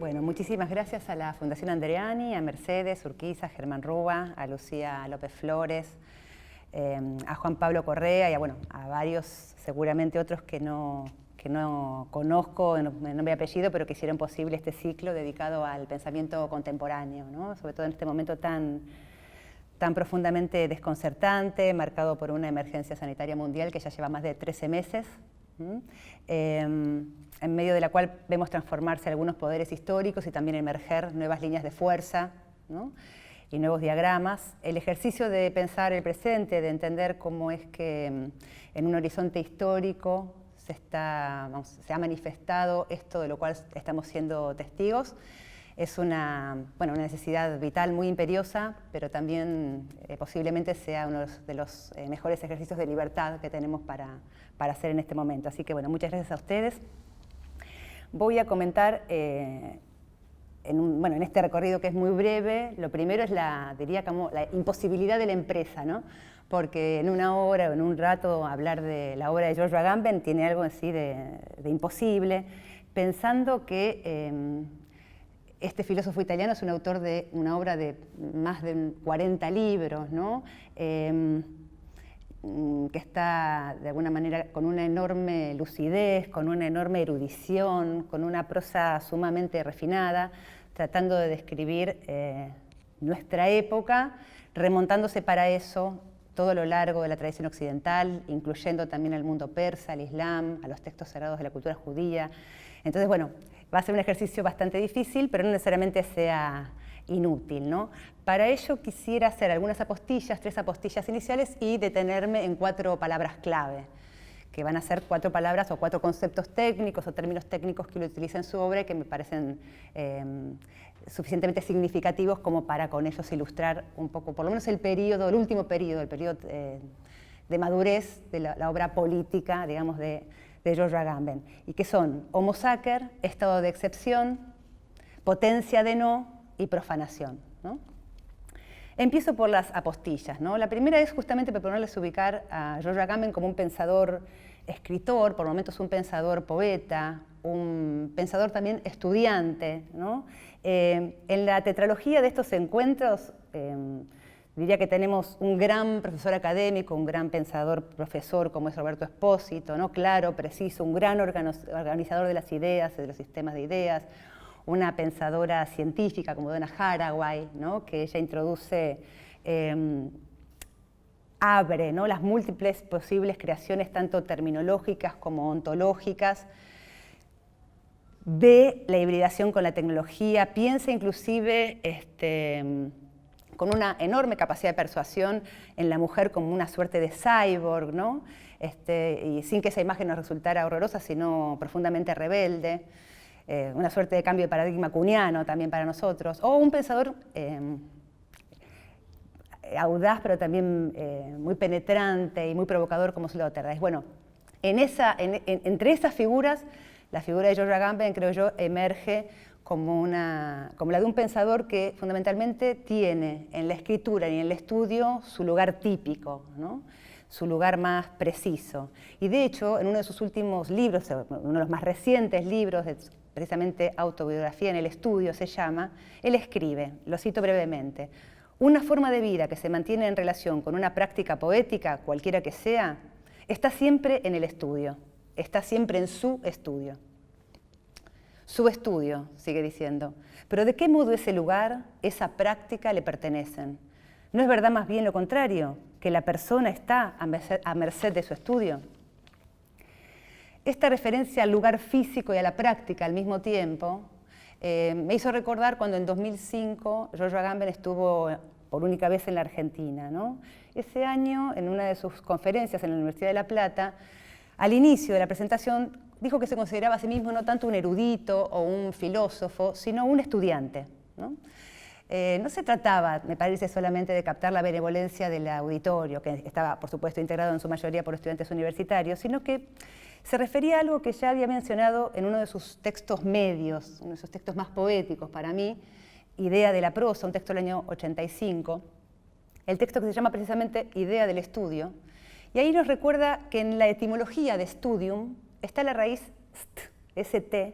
Bueno, muchísimas gracias a la Fundación Andreani, a Mercedes Urquiza, a Germán Rúa, a Lucía López Flores, a Juan Pablo Correa y a varios, seguramente otros que no conozco en nombre y apellido, pero que hicieron posible este ciclo dedicado al pensamiento contemporáneo, ¿no? Sobre todo en este momento tan profundamente desconcertante, marcado por una emergencia sanitaria mundial que ya lleva más de 13 meses, en medio de la cual vemos transformarse algunos poderes históricos y también emerger nuevas líneas de fuerza, ¿no? Y nuevos diagramas. El ejercicio de pensar el presente, de entender cómo es que en un horizonte histórico se ha manifestado esto de lo cual estamos siendo testigos, es una necesidad vital muy imperiosa, pero también posiblemente sea uno de los mejores ejercicios de libertad que tenemos para hacer en este momento. Así que muchas gracias a ustedes. Voy a comentar en este recorrido que es muy breve. Lo primero es diría como la imposibilidad de la empresa, ¿no? Porque en una hora o en un rato hablar de la obra de George Agamben tiene algo así de imposible, pensando que este filósofo italiano es un autor de una obra de más de 40 libros, ¿no? Que está de alguna manera con una enorme lucidez, con una enorme erudición, con una prosa sumamente refinada, tratando de describir nuestra época, remontándose para eso todo lo largo de la tradición occidental, incluyendo también al mundo persa, al Islam, a los textos sagrados de la cultura judía. Entonces, va a ser un ejercicio bastante difícil, pero no necesariamente sea inútil, ¿no? Para ello quisiera hacer algunas apostillas, 3 apostillas iniciales y detenerme en 4 palabras clave, que van a ser 4 palabras o 4 conceptos técnicos o términos técnicos que él utiliza en su obra y que me parecen suficientemente significativos como para con ellos ilustrar un poco, por lo menos el último periodo, el periodo de madurez de la obra política, digamos, de George Agamben, y que son homo sacer, estado de excepción, potencia de no y profanación, ¿no? Empiezo por las apostillas, ¿no? La primera es justamente proponerles ubicar a George Agamben como un pensador escritor, por momentos un pensador poeta, un pensador también estudiante, ¿no? En la tetralogía de estos encuentros diría que tenemos un gran profesor académico, un gran pensador profesor como es Roberto Espósito, ¿no? Claro, preciso, un gran organizador de las ideas, de los sistemas de ideas, una pensadora científica como Donna Haraway, ¿no? Que ella introduce, abre, ¿no? Las múltiples posibles creaciones, tanto terminológicas como ontológicas, ve la hibridación con la tecnología, piensa inclusive con una enorme capacidad de persuasión en la mujer como una suerte de cyborg, ¿no? Y sin que esa imagen nos resultara horrorosa, sino profundamente rebelde. Una suerte de cambio de paradigma kuhniano también para nosotros, o un pensador audaz, pero también muy penetrante y muy provocador como Sloterdijk. Entre esas figuras, la figura de George Agamben, creo yo, emerge como la de un pensador que fundamentalmente tiene en la escritura y en el estudio su lugar típico, ¿no? Su lugar más preciso. Y de hecho, en uno de sus últimos libros, uno de los más recientes libros, precisamente Autobiografía en el estudio se llama, él escribe, lo cito brevemente: una forma de vida que se mantiene en relación con una práctica poética, cualquiera que sea, está siempre en el estudio, está siempre en su estudio. Su estudio, sigue diciendo, pero ¿de qué modo ese lugar, esa práctica le pertenecen? ¿No es verdad más bien lo contrario, que la persona está a merced de su estudio? Esta referencia al lugar físico y a la práctica al mismo tiempo me hizo recordar cuando en 2005 George Agamben estuvo por única vez en la Argentina, ¿no? Ese año, en una de sus conferencias en la Universidad de La Plata, al inicio de la presentación dijo que se consideraba a sí mismo no tanto un erudito o un filósofo, sino un estudiante, ¿no? No se trataba, me parece, solamente de captar la benevolencia del auditorio, que estaba, por supuesto, integrado en su mayoría por estudiantes universitarios, sino que se refería a algo que ya había mencionado en uno de sus textos medios, uno de sus textos más poéticos para mí, Idea de la prosa, un texto del año 85, el texto que se llama precisamente Idea del estudio, y ahí nos recuerda que en la etimología de studium está la raíz st, st,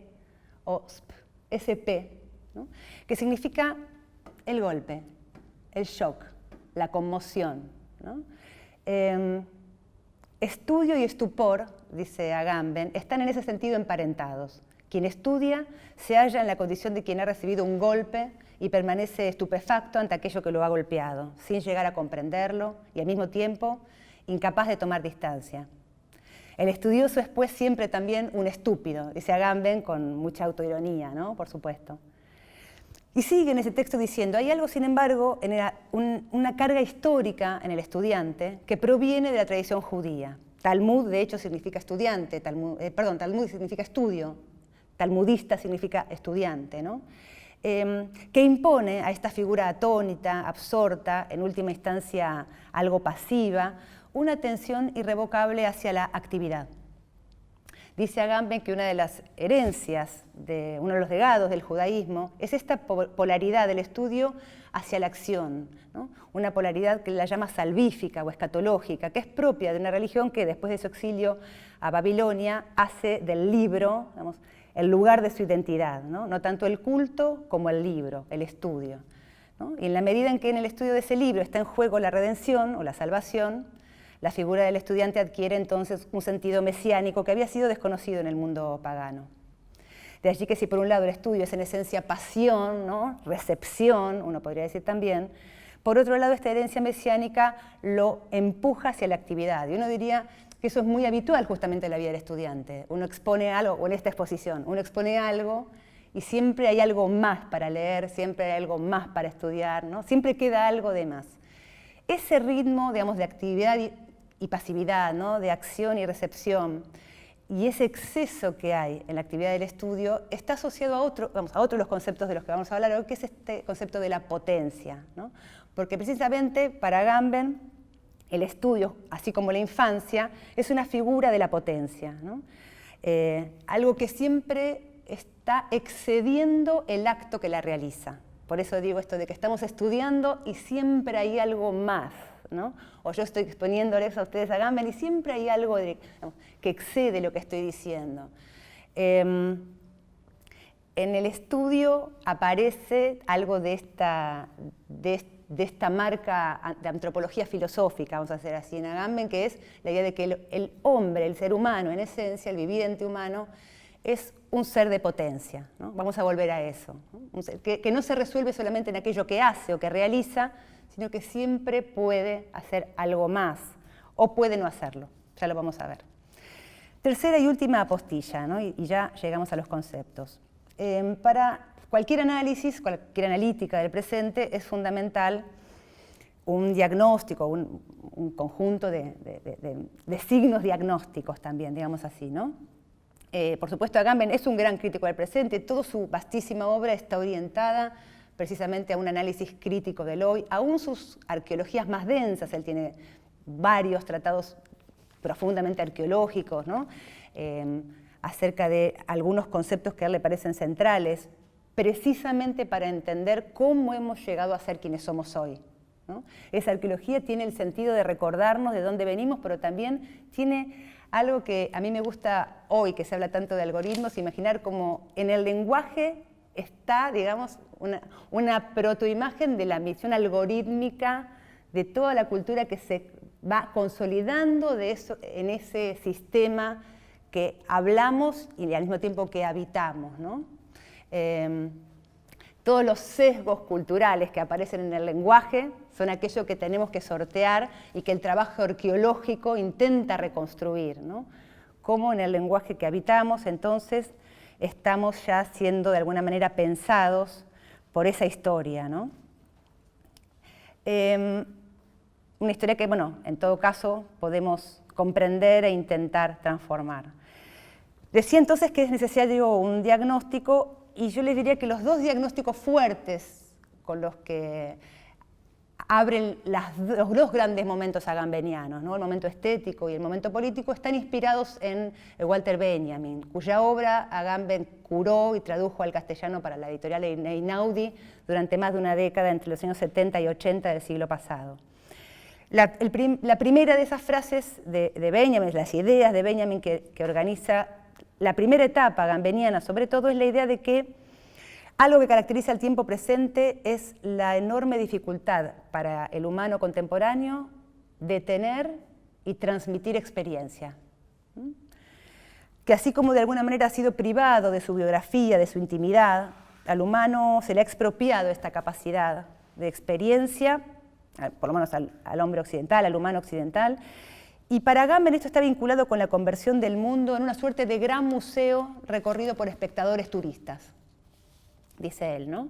o sp, sp, ¿no? Que significa el golpe, el shock, la conmoción, ¿no? Estudio y estupor, dice Agamben, están en ese sentido emparentados. Quien estudia se halla en la condición de quien ha recibido un golpe y permanece estupefacto ante aquello que lo ha golpeado, sin llegar a comprenderlo y al mismo tiempo incapaz de tomar distancia. El estudioso es pues siempre también un estúpido, dice Agamben con mucha autoironía, ¿no? Por supuesto. Y sigue en ese texto diciendo, hay algo, sin embargo, una carga histórica en el estudiante que proviene de la tradición judía. Talmud, de hecho, significa estudiante, Talmud significa estudio, talmudista significa estudiante, ¿no? Que impone a esta figura atónita, absorta, en última instancia algo pasiva, una tensión irrevocable hacia la actividad. Dice Agamben que una de las herencias, uno de los legados del judaísmo, es esta polaridad del estudio hacia la acción, ¿no? Una polaridad que la llama salvífica o escatológica, que es propia de una religión que después de su exilio a Babilonia hace del libro, digamos, el lugar de su identidad, ¿no? No tanto el culto como el libro, el estudio, ¿no? Y en la medida en que en el estudio de ese libro está en juego la redención o la salvación, la figura del estudiante adquiere entonces un sentido mesiánico que había sido desconocido en el mundo pagano. De allí que si por un lado el estudio es en esencia pasión, ¿no? Recepción, uno podría decir también, por otro lado esta herencia mesiánica lo empuja hacia la actividad. Y uno diría que eso es muy habitual justamente en la vida del estudiante. Uno expone algo, o en esta exposición, uno expone algo y siempre hay algo más para leer, siempre hay algo más para estudiar, ¿no? Siempre queda algo de más. Ese ritmo, digamos, de actividad y pasividad, ¿no? De acción y recepción, y ese exceso que hay en la actividad del estudio está asociado a otro de los conceptos de los que vamos a hablar hoy, que es este concepto de la potencia, ¿no? Porque precisamente para Agamben el estudio, así como la infancia, es una figura de la potencia, ¿no? Algo que siempre está excediendo el acto que la realiza. Por eso digo esto de que estamos estudiando y siempre hay algo más, ¿no? O yo estoy exponiéndoles a ustedes a Agamben y siempre hay algo que excede lo que estoy diciendo. En el estudio aparece algo de esta marca de antropología filosófica, vamos a hacer así en Agamben, que es la idea de que el hombre, el ser humano, en esencia, el viviente humano, es un ser de potencia, ¿no? Vamos a volver a eso, ¿no? Un ser que no se resuelve solamente en aquello que hace o que realiza, sino que siempre puede hacer algo más, o puede no hacerlo, ya lo vamos a ver. Tercera y última apostilla, ¿no? y ya llegamos a los conceptos. Para cualquier análisis, cualquier analítica del presente, es fundamental un diagnóstico, un conjunto de signos diagnósticos también, digamos así, ¿no? Por supuesto, Agamben es un gran crítico del presente, toda su vastísima obra está orientada precisamente a un análisis crítico del hoy, aún sus arqueologías más densas, él tiene varios tratados profundamente arqueológicos, ¿no? Acerca de algunos conceptos que a él le parecen centrales, precisamente para entender cómo hemos llegado a ser quienes somos hoy, ¿no? Esa arqueología tiene el sentido de recordarnos de dónde venimos, pero también tiene algo que a mí me gusta hoy, que se habla tanto de algoritmos, imaginar como en el lenguaje está, digamos, una protoimagen de la misión algorítmica de toda la cultura que se va consolidando en ese sistema que hablamos y al mismo tiempo que habitamos, ¿no? Todos los sesgos culturales que aparecen en el lenguaje son aquello que tenemos que sortear y que el trabajo arqueológico intenta reconstruir, ¿no? Cómo en el lenguaje que habitamos, entonces, estamos ya siendo de alguna manera pensados por esa historia, ¿no? Una historia que, bueno, en todo caso podemos comprender e intentar transformar. Decía entonces que es necesario un diagnóstico, y yo les diría que los dos diagnósticos fuertes con los que abren los dos grandes momentos agambenianos, ¿no? El momento estético y el momento político, están inspirados en Walter Benjamin, cuya obra Agamben curó y tradujo al castellano para la editorial Einaudi durante más de una década, entre los años 70 y 80 del siglo pasado. La primera de esas frases de Benjamin, las ideas de Benjamin que organiza la primera etapa agambeniana, sobre todo, es la idea de que Algo que caracteriza el tiempo presente es la enorme dificultad para el humano contemporáneo de tener y transmitir experiencia. Que así como de alguna manera ha sido privado de su biografía, de su intimidad, al humano se le ha expropiado esta capacidad de experiencia, por lo menos al hombre occidental, al humano occidental, y para Agamben esto está vinculado con la conversión del mundo en una suerte de gran museo recorrido por espectadores turistas, dice él, ¿no?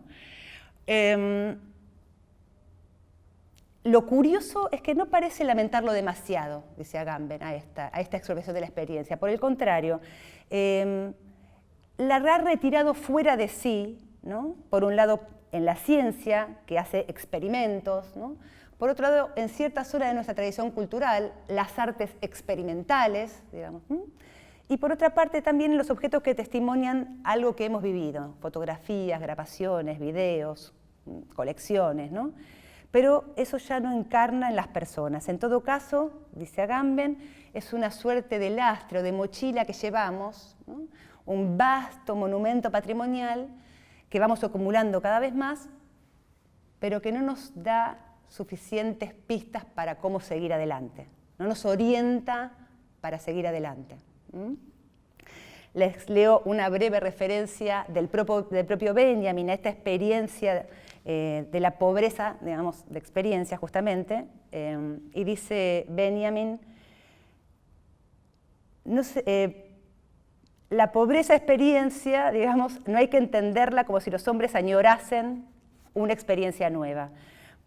Lo curioso es que no parece lamentarlo demasiado, dice Agamben, a esta expropiación de la experiencia. Por el contrario, la ha retirado fuera de sí, ¿no? Por un lado en la ciencia, que hace experimentos, ¿no? Por otro lado, en ciertas zonas de nuestra tradición cultural, las artes experimentales, digamos, y por otra parte también en los objetos que testimonian algo que hemos vivido, fotografías, grabaciones, videos, colecciones, ¿no? Pero eso ya no encarna en las personas. En todo caso, dice Agamben, es una suerte de lastre o de mochila que llevamos, ¿no? Un vasto monumento patrimonial que vamos acumulando cada vez más, pero que no nos da suficientes pistas para cómo seguir adelante, no nos orienta para seguir adelante. Les leo una breve referencia del propio Benjamin a esta experiencia de la pobreza, digamos, de experiencia justamente, y dice Benjamin, no sé, la pobreza experiencia, digamos, no hay que entenderla como si los hombres añorasen una experiencia nueva.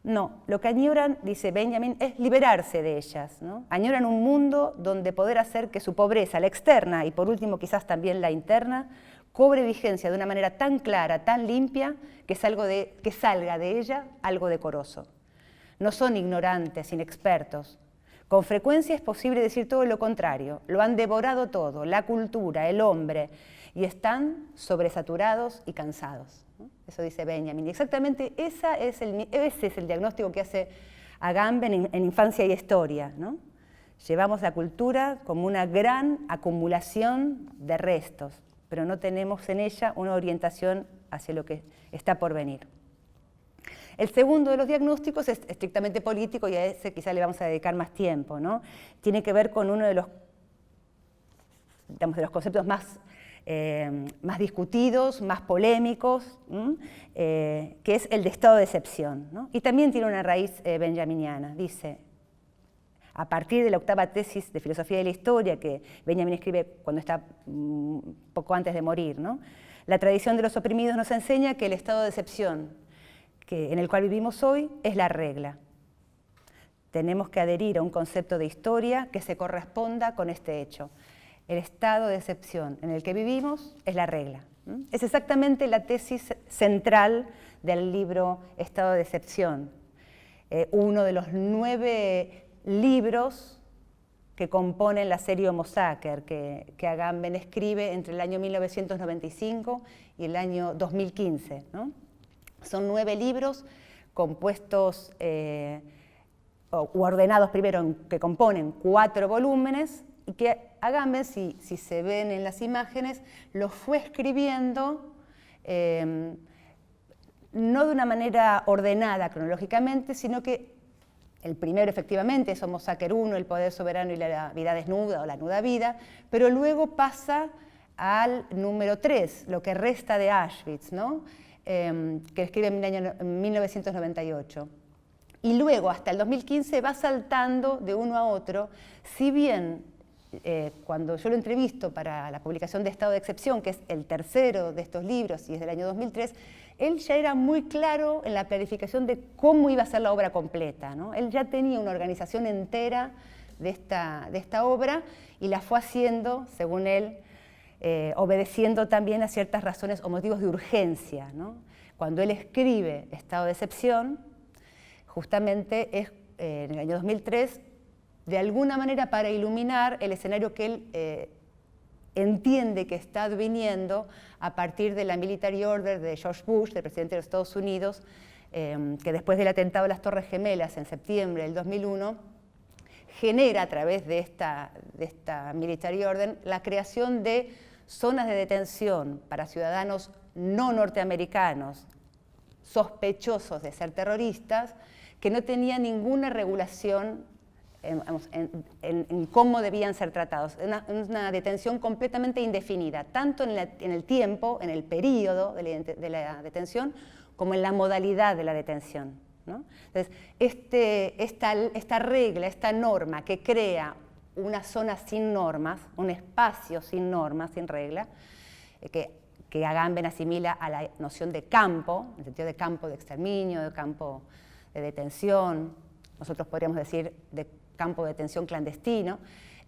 No, lo que añoran, dice Benjamin, es liberarse de ellas, ¿no? Añoran un mundo donde poder hacer que su pobreza, la externa y por último quizás también la interna, cobre vigencia de una manera tan clara, tan limpia, que salga de ella algo decoroso. No son ignorantes, inexpertos. Con frecuencia es posible decir todo lo contrario. Lo han devorado todo, la cultura, el hombre, y están sobresaturados y cansados. Eso dice Benjamin. Y exactamente ese es el diagnóstico que hace Agamben en Infancia y Historia, ¿no? Llevamos la cultura como una gran acumulación de restos, pero no tenemos en ella una orientación hacia lo que está por venir. El segundo de los diagnósticos es estrictamente político y a ese quizá le vamos a dedicar más tiempo, ¿no? Tiene que ver con uno de los conceptos más discutidos, más polémicos, que es el de estado de excepción, ¿no? Y también tiene una raíz benjaminiana. Dice, a partir de la octava tesis de filosofía de la historia que Benjamin escribe cuando está poco antes de morir, ¿no? La tradición de los oprimidos nos enseña que el estado de excepción en el cual vivimos hoy es la regla. Tenemos que adherir a un concepto de historia que se corresponda con este hecho. El estado de excepción en el que vivimos es la regla. Es exactamente la tesis central del libro Estado de excepción, uno de los 9 libros que componen la serie Homo Sacer, que Agamben escribe entre el año 1995 y el año 2015, ¿no? Son 9 libros compuestos u ordenados primero, que componen 4 volúmenes, y que Agamben, si se ven en las imágenes, los fue escribiendo no de una manera ordenada cronológicamente, sino que el primero efectivamente es Homo Sacer I, el poder soberano y la vida desnuda o la nuda vida, pero luego pasa al número 3, lo que resta de Auschwitz, ¿no? Que escribe en el año 1998. Y luego, hasta el 2015, va saltando de uno a otro, si bien cuando yo lo entrevisto para la publicación de Estado de Excepción, que es el tercero de estos libros y es del año 2003, él ya era muy claro en la planificación de cómo iba a ser la obra completa, ¿no? Él ya tenía una organización entera de esta obra y la fue haciendo, según él, obedeciendo también a ciertas razones o motivos de urgencia, ¿no? Cuando él escribe Estado de Excepción, justamente es en el año 2003, de alguna manera para iluminar el escenario que él entiende que está adviniendo a partir de la Military Order de George Bush, del presidente de los Estados Unidos, que después del atentado de las Torres Gemelas en septiembre del 2001, genera a través de esta Military Order la creación de zonas de detención para ciudadanos no norteamericanos sospechosos de ser terroristas, que no tenía ninguna regulación en cómo debían ser tratados. Una detención completamente indefinida, tanto en el tiempo, en el periodo de la detención, como en la modalidad de la detención, ¿no? Entonces, esta regla, esta norma que crea una zona sin normas, un espacio sin normas, sin regla, que Agamben asimila a la noción de campo, en el sentido de campo de exterminio, de campo de detención, nosotros podríamos decir de campo de detención clandestino,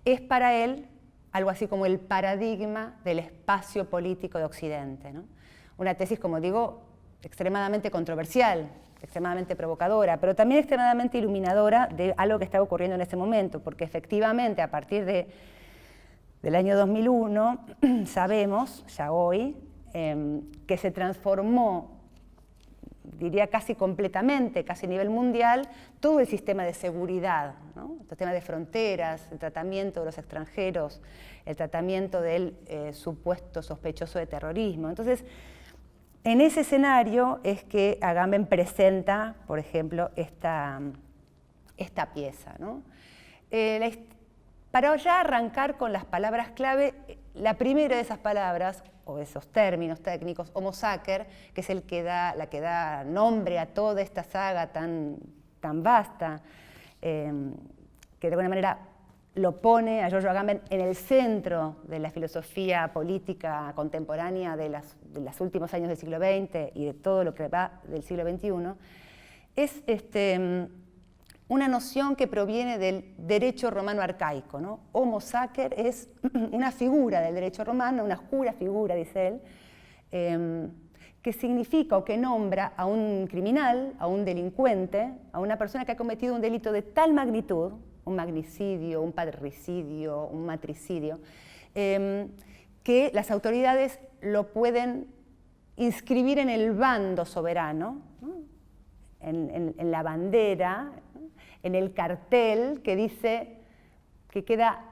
es para él algo así como el paradigma del espacio político de Occidente, ¿no? Una tesis, como digo, extremadamente controversial, extremadamente provocadora, pero también extremadamente iluminadora de algo que está ocurriendo en ese momento, porque efectivamente a partir del año 2001 sabemos, ya hoy, que se transformó, diría casi completamente, casi a nivel mundial, todo el sistema de seguridad, ¿no? El sistema de fronteras, el tratamiento de los extranjeros, el tratamiento del supuesto sospechoso de terrorismo. Entonces, en ese escenario es que Agamben presenta, por ejemplo, esta pieza, ¿no? Para ya arrancar con las palabras clave, la primera de esas palabras, o esos términos técnicos, Homo sacer, que es la que da nombre a toda esta saga tan vasta, que de alguna manera lo pone a Giorgio Agamben en el centro de la filosofía política contemporánea de los últimos años del siglo XX y de todo lo que va del siglo XXI, es una noción que proviene del derecho romano arcaico, ¿no? Homo sacer es una figura del derecho romano, una oscura figura, dice él, que significa o que nombra a un criminal, a un delincuente, a una persona que ha cometido un delito de tal magnitud, un magnicidio, un parricidio, un matricidio, que las autoridades lo pueden inscribir en el bando soberano, ¿no? en la bandera, en el cartel que dice que queda,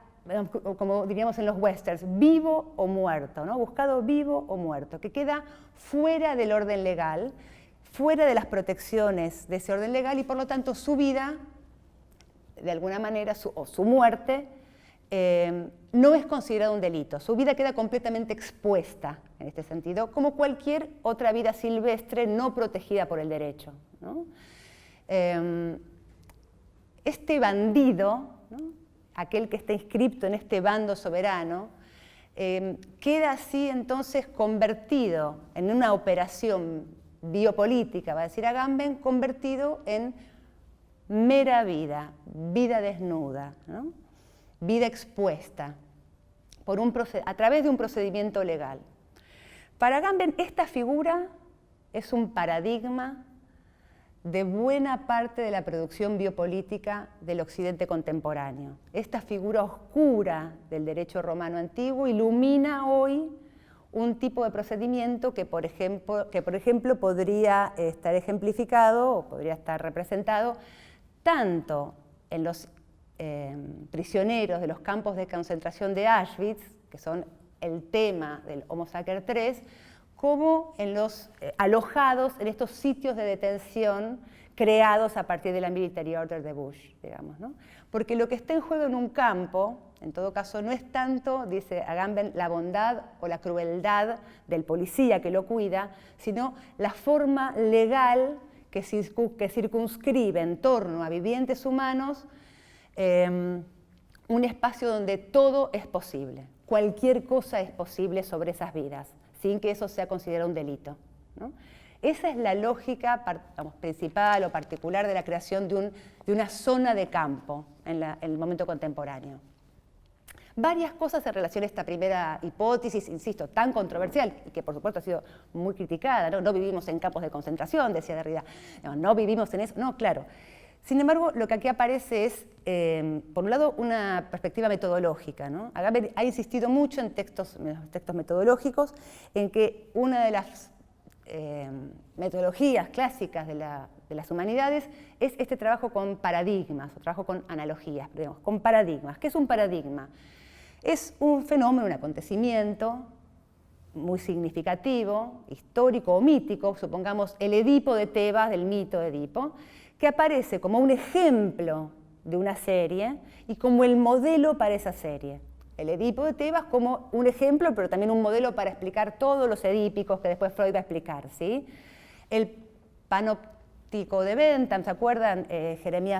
como diríamos en los westerns, vivo o muerto, ¿no? Buscado vivo o muerto, que queda fuera del orden legal, fuera de las protecciones de ese orden legal y por lo tanto su vida, de alguna manera, o su muerte, no es considerado un delito. Su vida queda completamente expuesta en este sentido, como cualquier otra vida silvestre no protegida por el derecho, ¿no? Este bandido, ¿no? Aquel que está inscripto en este bando soberano, queda así entonces convertido en una operación biopolítica, va a decir Agamben, convertido en mera vida, vida desnuda, ¿no? Vida expuesta a través de un procedimiento legal. Para Agamben esta figura es un paradigma de buena parte de la producción biopolítica del Occidente contemporáneo. Esta figura oscura del derecho romano antiguo ilumina hoy un tipo de procedimiento que, por ejemplo, podría estar ejemplificado o podría estar representado tanto en los prisioneros de los campos de concentración de Auschwitz, que son el tema del Homo sacer 3, como en los alojados en estos sitios de detención creados a partir de la Military Order de Bush, digamos, ¿no? Porque lo que está en juego en un campo, en todo caso, no es tanto, dice Agamben, la bondad o la crueldad del policía que lo cuida, sino la forma legal que circunscribe en torno a vivientes humanos un espacio donde todo es posible, cualquier cosa es posible sobre esas vidas, sin que eso sea considerado un delito, ¿no? Esa es la lógica principal o particular de la creación de una zona de campo en el momento contemporáneo. Varias cosas en relación a esta primera hipótesis, insisto, tan controversial y que por supuesto ha sido muy criticada, ¿no? No vivimos en campos de concentración, decía Derrida, no vivimos en eso, no, claro. Sin embargo, lo que aquí aparece es, por un lado, una perspectiva metodológica, ¿no? Agamben ha insistido mucho en textos metodológicos en que una de las metodologías clásicas de las humanidades es este trabajo con paradigmas, o trabajo con analogías, digamos, con paradigmas. ¿Qué es un paradigma? Es un fenómeno, un acontecimiento muy significativo, histórico o mítico, supongamos el Edipo de Tebas, del mito de Edipo, que aparece como un ejemplo de una serie y como el modelo para esa serie. El Edipo de Tebas como un ejemplo, pero también un modelo para explicar todos los edípicos que después Freud va a explicar, ¿sí? El panóptico de Bentham, ¿se acuerdan? Jeremy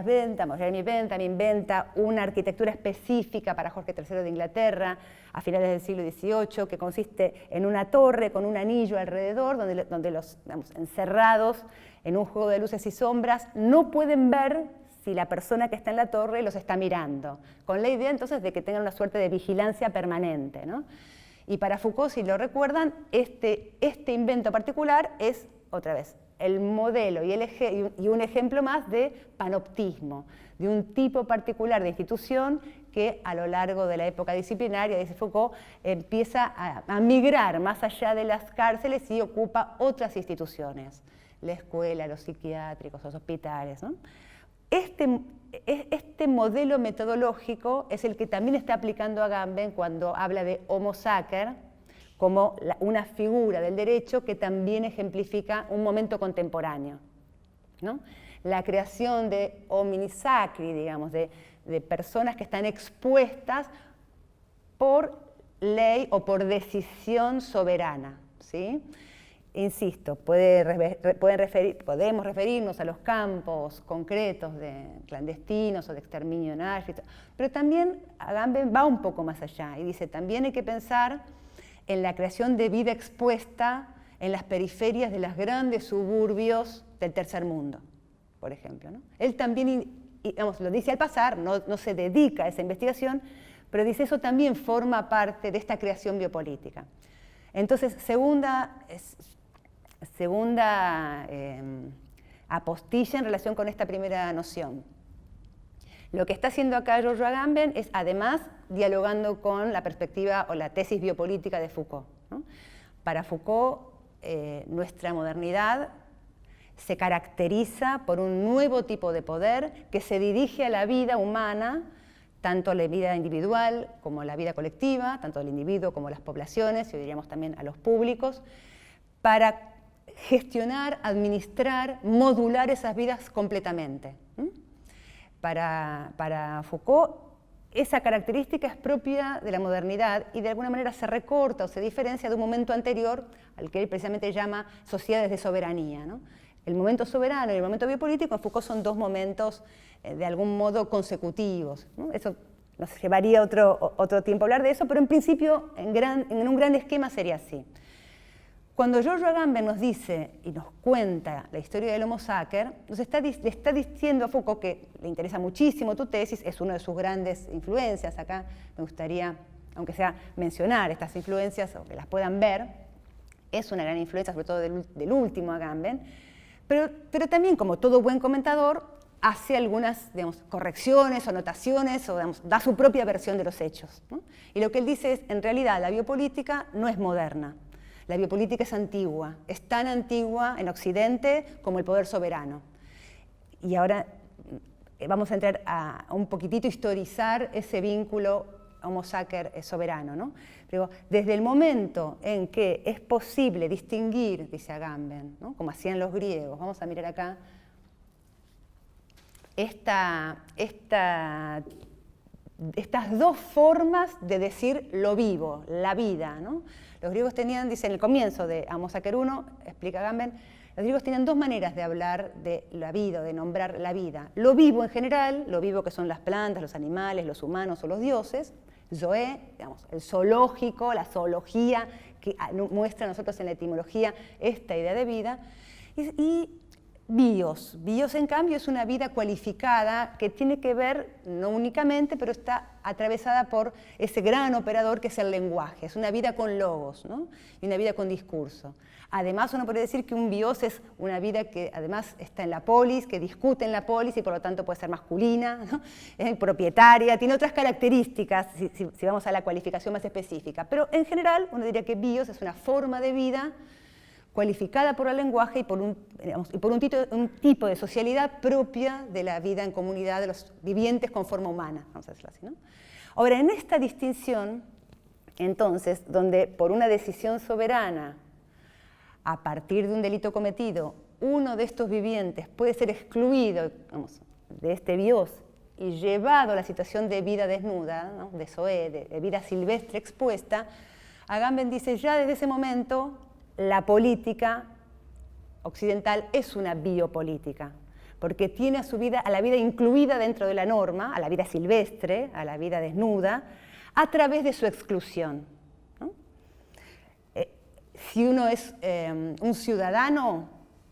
Bentham inventa una arquitectura específica para Jorge III de Inglaterra a finales del siglo XVIII, que consiste en una torre con un anillo alrededor, donde los encerrados en un juego de luces y sombras no pueden ver si la persona que está en la torre los está mirando, con la idea entonces de que tengan una suerte de vigilancia permanente, ¿no? Y para Foucault, si lo recuerdan, este invento particular es, otra vez, el modelo y un ejemplo más de panoptismo, de un tipo particular de institución que a lo largo de la época disciplinaria, dice Foucault, empieza a migrar más allá de las cárceles y ocupa otras instituciones, la escuela, los psiquiátricos, los hospitales, ¿no? Este modelo metodológico es el que también está aplicando Agamben cuando habla de Homo sacer como una figura del derecho que también ejemplifica un momento contemporáneo, ¿no? La creación de homini sacri, digamos, de personas que están expuestas por ley o por decisión soberana, ¿sí? Insisto, podemos referirnos a los campos concretos de clandestinos o de exterminio en Auschwitz, pero también Agamben va un poco más allá y dice, también hay que pensar en la creación de vida expuesta en las periferias de los grandes suburbios del tercer mundo, por ejemplo, ¿no? Él también, digamos, lo dice al pasar, no se dedica a esa investigación, pero dice eso también forma parte de esta creación biopolítica. Entonces, segunda apostilla en relación con esta primera noción. Lo que está haciendo acá Giorgio Agamben es, además, dialogando con la perspectiva o la tesis biopolítica de Foucault, ¿no? Para Foucault, nuestra modernidad se caracteriza por un nuevo tipo de poder que se dirige a la vida humana, tanto a la vida individual como a la vida colectiva, tanto al individuo como a las poblaciones, y diríamos también a los públicos, para gestionar, administrar, modular esas vidas completamente. Para Foucault, esa característica es propia de la modernidad y de alguna manera se recorta o se diferencia de un momento anterior al que él precisamente llama sociedades de soberanía, ¿no? El momento soberano y el momento biopolítico en Foucault son dos momentos de algún modo consecutivos, ¿no? Eso nos llevaría otro tiempo a hablar de eso, pero en principio en un gran esquema sería así. Cuando Giorgio Agamben nos dice y nos cuenta la historia del Homo sacer, le está diciendo a Foucault que le interesa muchísimo tu tesis, es una de sus grandes influencias. Acá me gustaría, aunque sea mencionar estas influencias o que las puedan ver, es una gran influencia, sobre todo del último Agamben, pero también, como todo buen comentador, hace algunas, digamos, correcciones o anotaciones o, digamos, da su propia versión de los hechos, ¿no? Y lo que él dice es, en realidad, la biopolítica no es moderna. La biopolítica es antigua, es tan antigua en Occidente como el poder soberano. Y ahora vamos a entrar a un poquitito historizar ese vínculo Homo sacer soberano, ¿no? Pero desde el momento en que es posible distinguir, dice Agamben, ¿no? Como hacían los griegos, vamos a mirar acá, estas dos formas de decir lo vivo, la vida, ¿no? Los griegos tenían, dice en el comienzo de Homo sacer 1, explica Agamben, los griegos tenían dos maneras de hablar de la vida, de nombrar la vida. Lo vivo en general, lo vivo que son las plantas, los animales, los humanos o los dioses, zoé, digamos, el zoológico, la zoología que muestra a nosotros en la etimología esta idea de vida, y bios. Bios, en cambio, es una vida cualificada que tiene que ver, no únicamente, pero está atravesada por ese gran operador que es el lenguaje. Es una vida con logos, ¿no? Y una vida con discurso. Además, uno puede decir que un bios es una vida que además está en la polis, que discute en la polis y por lo tanto puede ser masculina, ¿no? Es propietaria, tiene otras características si vamos a la cualificación más específica. Pero en general, uno diría que bios es una forma de vida cualificada por el lenguaje y por un tipo de socialidad propia de la vida en comunidad de los vivientes con forma humana, vamos a decirlo así, ¿no? Ahora, en esta distinción Entonces, donde por una decisión soberana, a partir de un delito cometido, uno de estos vivientes puede ser excluido, digamos, de este bios y llevado a la situación de vida desnuda, ¿no? De SOE, de vida silvestre expuesta, Agamben dice, ya desde ese momento la política occidental es una biopolítica, porque tiene a la vida incluida dentro de la norma, a la vida silvestre, a la vida desnuda, a través de su exclusión, ¿no? Si uno es un ciudadano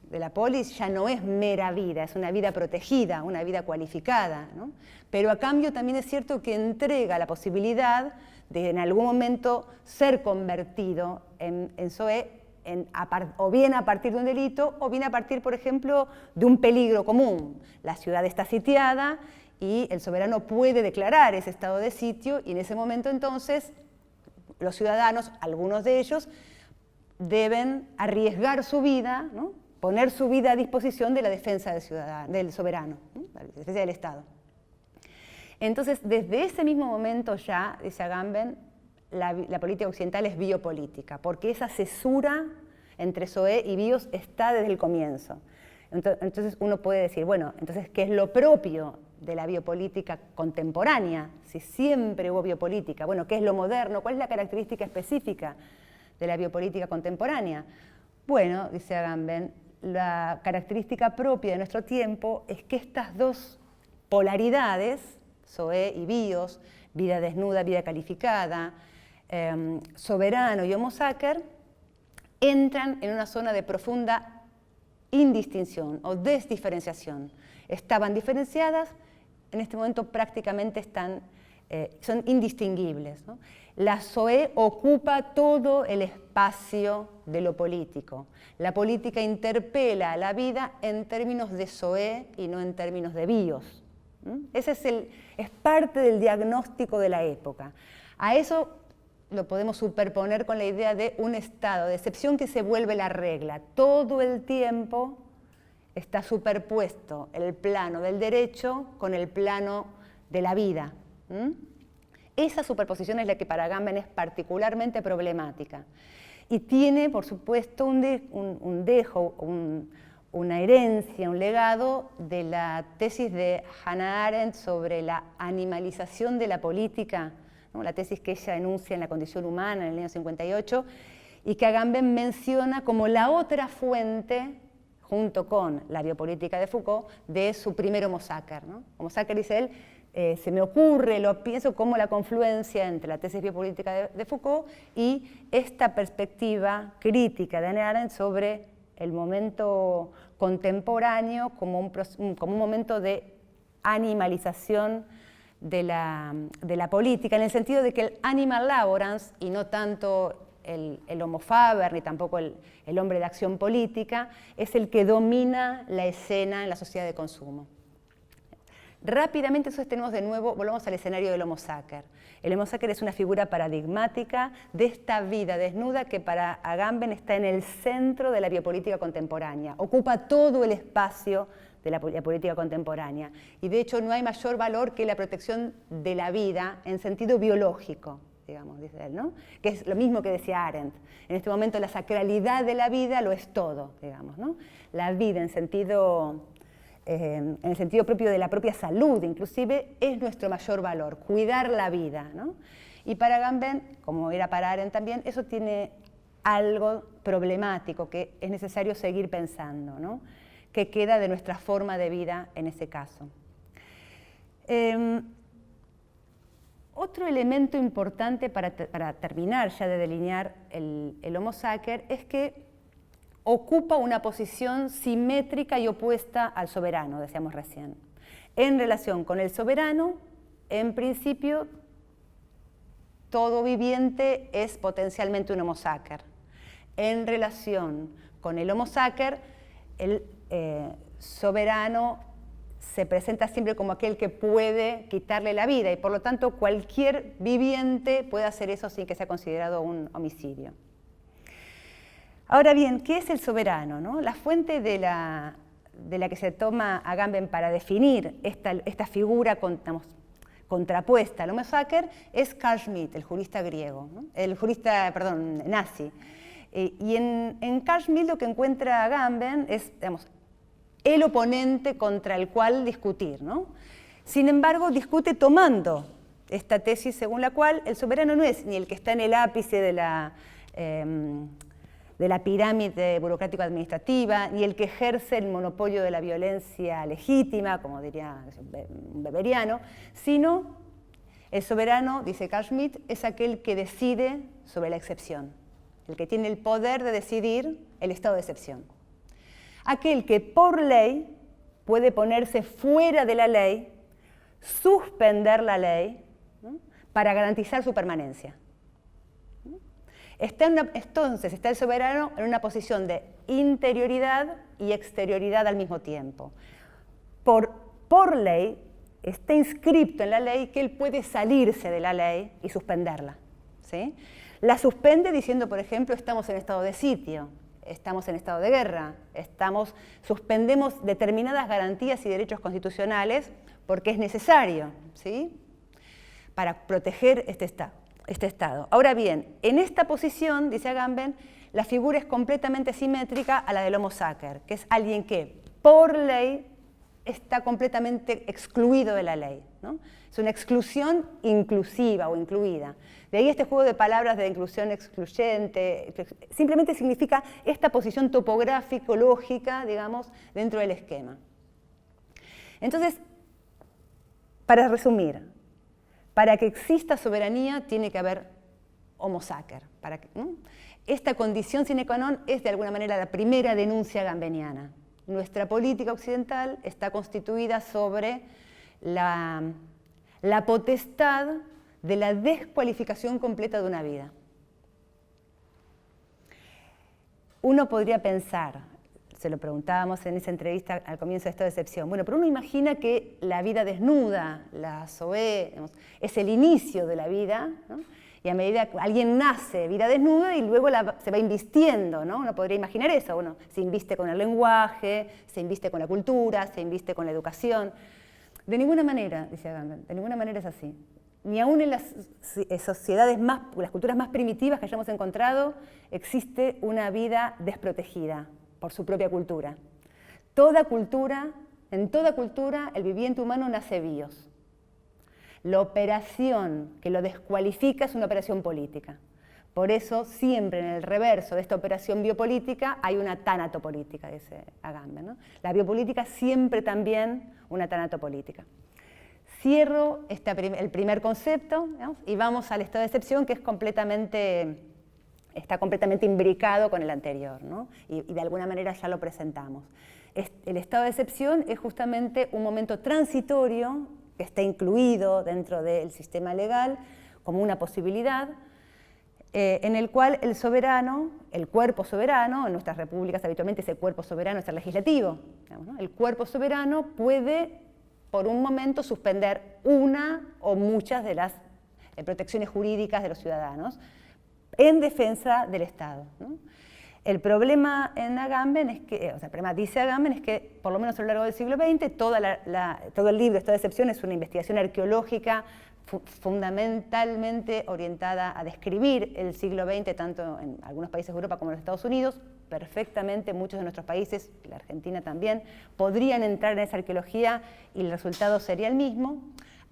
de la polis, ya no es mera vida, es una vida protegida, una vida cualificada, ¿no? Pero a cambio también es cierto que entrega la posibilidad de en algún momento ser convertido en SOE, o bien a partir de un delito, o bien a partir, por ejemplo, de un peligro común. La ciudad está sitiada y el soberano puede declarar ese estado de sitio, y en ese momento entonces los ciudadanos, algunos de ellos, deben arriesgar su vida, ¿no? Poner su vida a disposición de la defensa del soberano, ¿no? La defensa del Estado. Entonces, desde ese mismo momento ya, dice Agamben, la política occidental es biopolítica, porque esa cesura entre SOE y bios está desde el comienzo. Entonces uno puede decir, bueno, entonces, ¿qué es lo propio de la biopolítica contemporánea? Si siempre hubo biopolítica, bueno, ¿qué es lo moderno? ¿Cuál es la característica específica de la biopolítica contemporánea? Bueno, dice Agamben, la característica propia de nuestro tiempo es que estas dos polaridades, SOE y bios, vida desnuda, vida calificada, soberano y homo sacer, entran en una zona de profunda indistinción o desdiferenciación. Estaban diferenciadas, en este momento prácticamente son indistinguibles, ¿no? La SOE ocupa todo el espacio de lo político. La política interpela a la vida en términos de SOE y no en términos de bios. Ese es parte del diagnóstico de la época. A eso lo podemos superponer con la idea de un estado de excepción que se vuelve la regla. Todo el tiempo está superpuesto el plano del derecho con el plano de la vida. Esa superposición es la que para Agamben es particularmente problemática. Y tiene, por supuesto, un dejo, una herencia, un legado de la tesis de Hannah Arendt sobre la animalización de la política, ¿no? La tesis que ella enuncia en La condición humana en el año 58, y que Agamben menciona como la otra fuente, junto con la biopolítica de Foucault, de su primer Homo sacer, ¿no? Homo sacer, dice él, se me ocurre, lo pienso como la confluencia entre la tesis biopolítica de Foucault y esta perspectiva crítica de Hannah Arendt sobre el momento contemporáneo como un momento de animalización de la política, en el sentido de que el animal laborans, y no tanto el homo faber, ni tampoco el hombre de acción política, es el que domina la escena en la sociedad de consumo. Rápidamente entonces tenemos de nuevo, volvamos al escenario del Homo sacer. El Homo sacer es una figura paradigmática de esta vida desnuda que para Agamben está en el centro de la biopolítica contemporánea, ocupa todo el espacio de la política contemporánea, y de hecho no hay mayor valor que la protección de la vida en sentido biológico, digamos, dice él, ¿no? Que es lo mismo que decía Arendt. En este momento la sacralidad de la vida lo es todo, digamos, ¿no? La vida en el sentido propio de la propia salud, inclusive, es nuestro mayor valor, cuidar la vida, ¿no? Y para Agamben, como era para Arendt también, eso tiene algo problemático que es necesario seguir pensando, ¿no? Que queda de nuestra forma de vida en ese caso. Otro elemento importante para terminar ya de delinear el Homo sacer es que ocupa una posición simétrica y opuesta al soberano, decíamos recién. En relación con el soberano, en principio, todo viviente es potencialmente un Homo sacer. En relación con el Homo sacer, el soberano se presenta siempre como aquel que puede quitarle la vida, y por lo tanto cualquier viviente puede hacer eso sin que sea considerado un homicidio. Ahora bien, ¿qué es el soberano, no? La fuente de la que se toma Agamben para definir esta figura contrapuesta al Homo sacer es Carl Schmitt, el jurista griego, ¿no? El jurista, perdón, nazi. Y en Carl Schmitt lo que encuentra Agamben es, digamos, el oponente contra el cual discutir, ¿no? Sin embargo, discute tomando esta tesis según la cual el soberano no es ni el que está en el ápice de la pirámide burocrático-administrativa, ni el que ejerce el monopolio de la violencia legítima, como diría un weberiano, sino el soberano, dice Carl Schmitt, es aquel que decide sobre la excepción, el que tiene el poder de decidir el estado de excepción. Aquel que por ley puede ponerse fuera de la ley, suspender la ley, ¿no?, para garantizar su permanencia. Entonces está el soberano en una posición de interioridad y exterioridad al mismo tiempo. Por ley, está inscripto en la ley que él puede salirse de la ley y suspenderla, ¿sí? La suspende diciendo, por ejemplo, estamos en estado de sitio, estamos en estado de guerra, suspendemos determinadas garantías y derechos constitucionales porque es necesario, ¿sí?, para proteger este Estado. Ahora bien, en esta posición, dice Agamben, la figura es completamente simétrica a la del Homo sacer, que es alguien que, por ley, está completamente excluido de la ley, ¿no? Es una exclusión inclusiva o incluida. De ahí este juego de palabras de inclusión excluyente, simplemente significa esta posición topográfico-lógica, digamos, dentro del esquema. Entonces, para resumir, para que exista soberanía tiene que haber Homo sacer. ¿No? Esta condición sine qua non es de alguna manera la primera denuncia agambeniana. Nuestra política occidental está constituida sobre la potestad de la descualificación completa de una vida. Uno podría pensar, se lo preguntábamos en esa entrevista al comienzo de esta excepción, bueno, pero uno imagina que la vida desnuda, la Zoé, es el inicio de la vida, ¿no? Y a medida que alguien nace vida desnuda y luego se va invistiendo, ¿no? Uno podría imaginar eso, bueno, se inviste con el lenguaje, se inviste con la cultura, se inviste con la educación. De ninguna manera, dice Agamben, de ninguna manera es así. Ni aún en las sociedades las culturas más primitivas que hayamos encontrado, existe una vida desprotegida por su propia cultura. En toda cultura, el viviente humano nace bios. La operación que lo descualifica es una operación política. Por eso, siempre en el reverso de esta operación biopolítica hay una tanatopolítica, dice Agamben, ¿no? La biopolítica siempre también una tanatopolítica. Cierro el primer concepto, ¿no?, y vamos al estado de excepción, que está completamente imbricado con el anterior, ¿no? Y de alguna manera ya lo presentamos. El estado de excepción es justamente un momento transitorio que está incluido dentro del sistema legal como una posibilidad, en el cual el soberano, el cuerpo soberano, en nuestras repúblicas habitualmente ese cuerpo soberano es el legislativo, digamos, ¿no? El cuerpo soberano puede por un momento suspender una o muchas de las protecciones jurídicas de los ciudadanos en defensa del Estado, ¿no? El problema en Agamben es que, el problema, dice Agamben, es que por lo menos a lo largo del siglo XX todo el libro, esta excepción, es una investigación arqueológica fundamentalmente orientada a describir el siglo XX, tanto en algunos países de Europa como en los Estados Unidos. Perfectamente muchos de nuestros países, la Argentina también, podrían entrar en esa arqueología y el resultado sería el mismo.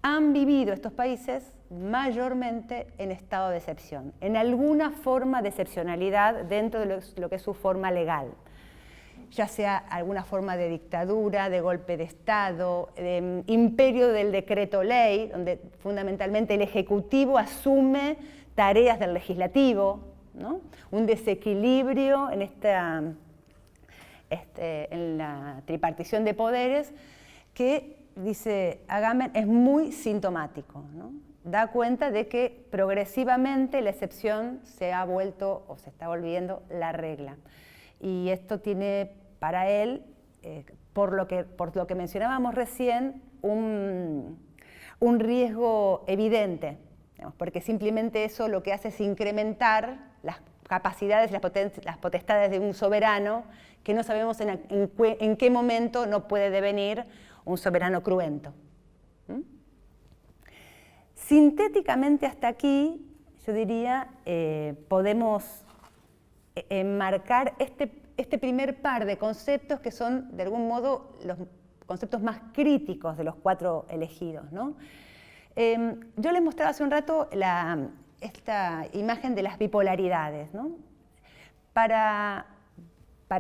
Han vivido estos países mayormente en estado de excepción, en alguna forma de excepcionalidad dentro de lo que es su forma legal, ya sea alguna forma de dictadura, de golpe de Estado, de imperio del decreto ley, donde fundamentalmente el Ejecutivo asume tareas del Legislativo, ¿no? Un desequilibrio en la tripartición de poderes que, dice Agamben, es muy sintomático, ¿no? Da cuenta de que progresivamente la excepción se ha vuelto o se está volviendo la regla. Y esto tiene para él, por lo que mencionábamos recién, un riesgo evidente, digamos, porque simplemente eso lo que hace es incrementar las capacidades y las potestades de un soberano que no sabemos en qué momento no puede devenir un soberano cruento. Sintéticamente hasta aquí, yo diría, podemos enmarcar este primer par de conceptos que son, de algún modo, los conceptos más críticos de los 4 elegidos, ¿no? Yo les mostraba hace un rato esta imagen de las bipolaridades, ¿no? Para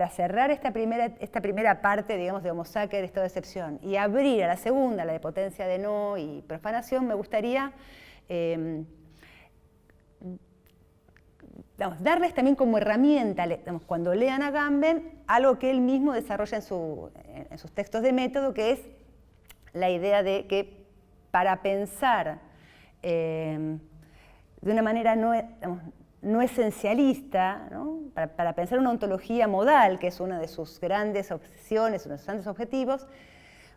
cerrar esta primera parte, digamos, de Homo sacer, estado de excepción, y abrir a la segunda, la de potencia de no y profanación, me gustaría darles también como herramienta, cuando lean a Agamben, algo que él mismo desarrolla en sus textos de método, que es la idea de que para pensar de una manera no esencialista, ¿no? Para pensar una ontología modal, que es una de sus grandes obsesiones, uno de sus grandes objetivos,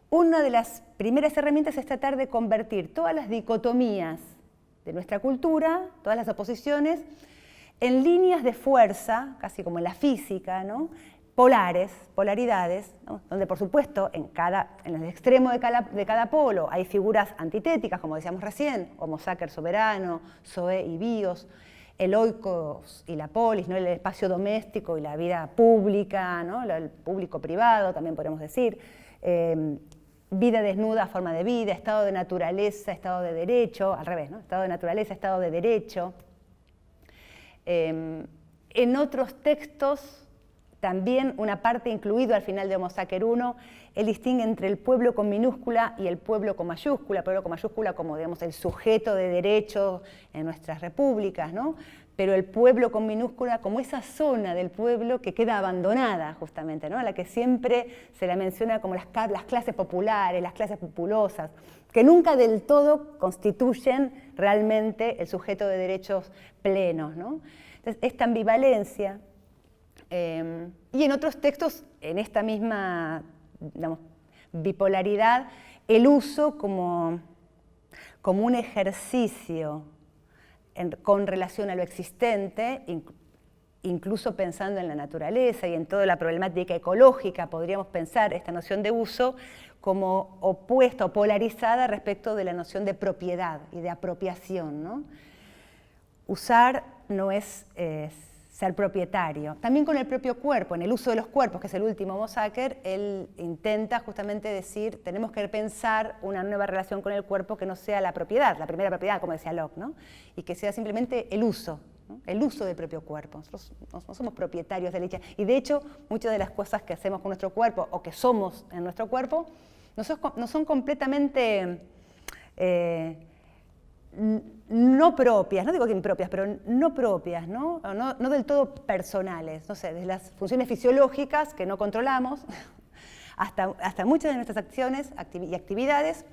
una de las primeras herramientas es tratar de convertir todas las dicotomías de nuestra cultura, todas las oposiciones, en líneas de fuerza, casi como en la física, ¿no? Polaridades, ¿no? Donde por supuesto en el extremo de cada polo hay figuras antitéticas, como decíamos recién, Homo sacer soberano, Zoé y bios, el oikos y la polis, ¿no? El espacio doméstico y la vida pública, ¿no? El público-privado también podemos decir, vida desnuda, forma de vida, estado de naturaleza, estado de derecho, al revés, ¿no? Estado de naturaleza, estado de derecho. En otros textos, también una parte incluido al final de Homo sacer 1, él distingue entre el pueblo con minúscula y el pueblo con mayúscula como, digamos, el sujeto de derecho en nuestras repúblicas, ¿no? Pero el pueblo con minúscula como esa zona del pueblo que queda abandonada, justamente, ¿no? A la que siempre se la menciona como las clases populares, las clases populosas, que nunca del todo constituyen realmente el sujeto de derechos plenos, ¿no? Entonces, esta ambivalencia, y en otros textos, en esta misma, digamos, bipolaridad, el uso como un ejercicio con relación a lo existente, incluso pensando en la naturaleza y en toda la problemática ecológica, podríamos pensar esta noción de uso como opuesta o polarizada respecto de la noción de propiedad y de apropiación, ¿no? Usar no es ser propietario. También con el propio cuerpo, en el uso de los cuerpos, que es el último Homo sacer, él intenta justamente decir, tenemos que pensar una nueva relación con el cuerpo que no sea la propiedad, la primera propiedad, como decía Locke, ¿no? Y que sea simplemente el uso, ¿no? El uso del propio cuerpo. Nosotros no somos propietarios de ella. Y de hecho, muchas de las cosas que hacemos con nuestro cuerpo o que somos en nuestro cuerpo no son completamente no propias, no digo que impropias, pero no propias, ¿no? No del todo personales, no sé, desde las funciones fisiológicas que no controlamos, hasta muchas de nuestras acciones y actividades,